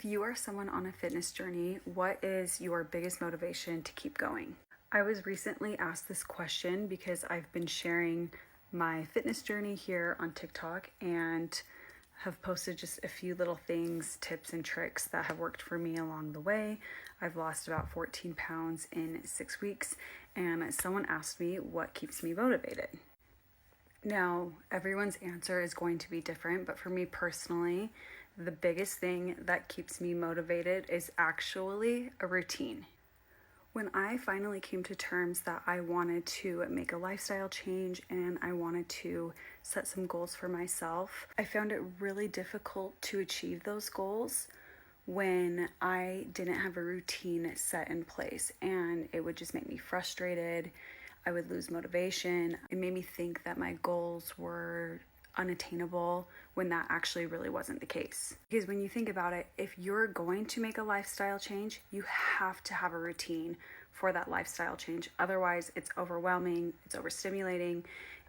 you are someone on a fitness journey, what is your biggest motivation to keep going? I was recently asked this question because I've been sharing my fitness journey here on TikTok and have posted just a few little things, tips and tricks that have worked for me along the way. I've lost about 14 pounds in 6 weeks, and someone asked me what keeps me motivated. Now, everyone's answer is going to be different, but for me personally, the biggest thing that keeps me motivated is actually a routine. When I finally came to terms that I wanted to make a lifestyle change and I wanted to set some goals for myself, I found it really difficult to achieve those goals when I didn't have a routine set in place, and it would just make me frustrated. I would lose motivation. It made me think that my goals were unattainable when that actually really wasn't the case. Because when you think about it, if you're going to make a lifestyle change, you have to have a routine for that lifestyle change. Otherwise, it's overwhelming, it's overstimulating,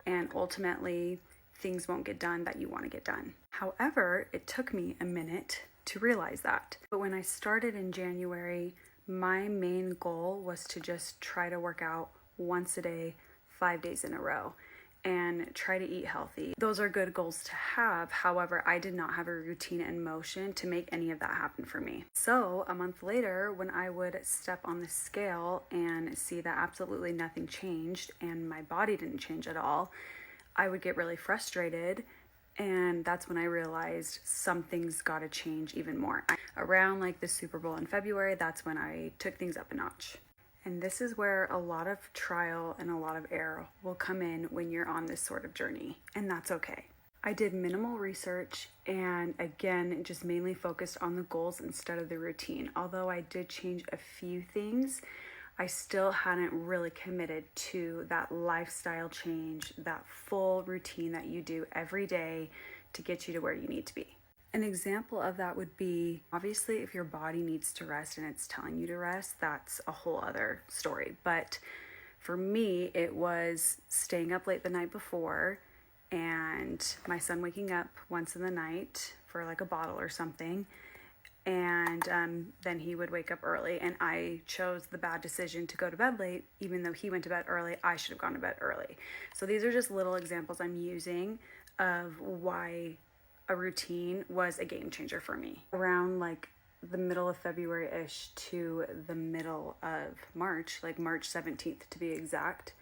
and ultimately things won't get done that you want to get done. However, it took me a minute to realize that. But when I started in January, my main goal was to just try to work out once a day, 5 days in a row, and try to eat healthy. Those are good goals to have. However, I did not have a routine in motion to make any of that happen for me. So a month later, when I would step on the scale and see that absolutely nothing changed and my body didn't change at all, I would get really frustrated. And that's when I realized something's got to change even more. Around like the Super Bowl in February, that's when I took things up a notch. And this is where a lot of trial and a lot of error will come in when you're on this sort of journey, and that's okay. I did minimal research and again, just mainly focused on the goals instead of the routine. Although I did change a few things, I still hadn't really committed to that lifestyle change, that full routine that you do every day to get you to where you need to be. An example of that would be, obviously, if your body needs to rest and it's telling you to rest, that's a whole other story. But for me, it was staying up late the night before and my son waking up once in the night for like a bottle or something. And then he would wake up early, and I chose the bad decision to go to bed late. Even though he went to bed early, I should have gone to bed early. So these are just little examples I'm using of why a routine was a game changer for me. Around like the middle of February-ish to the middle of March, like March 17th to be exact,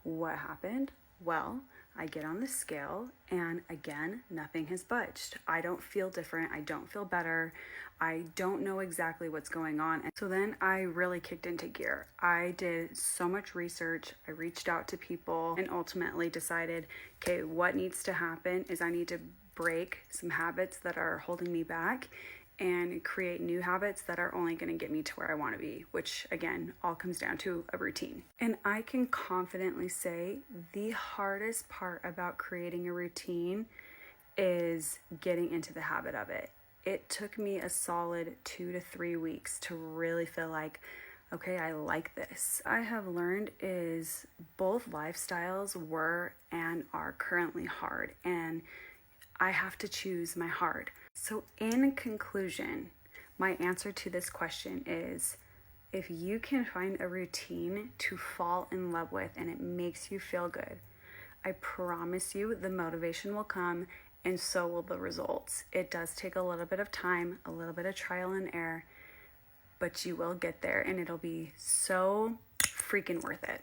what happened? Well, I get on the scale and again, nothing has budged. I don't feel different. I don't feel better. I don't know exactly what's going on. And so then I really kicked into gear. I did so much research. I reached out to people and ultimately decided, okay, what needs to happen is I need to break some habits that are holding me back and create new habits that are only going to get me to where I want to be, which again, all comes down to a routine. And I can confidently say the hardest part about creating a routine is getting into the habit of it. It took me a solid 2 to 3 weeks to really feel like, okay, I like this. I have learned is both lifestyles were and are currently hard, and I have to choose my hard. So in conclusion, my answer to this question is, if you can find a routine to fall in love with and it makes you feel good, I promise you the motivation will come and so will the results. It does take a little bit of time, a little bit of trial and error, but you will get there and it'll be so freaking worth it.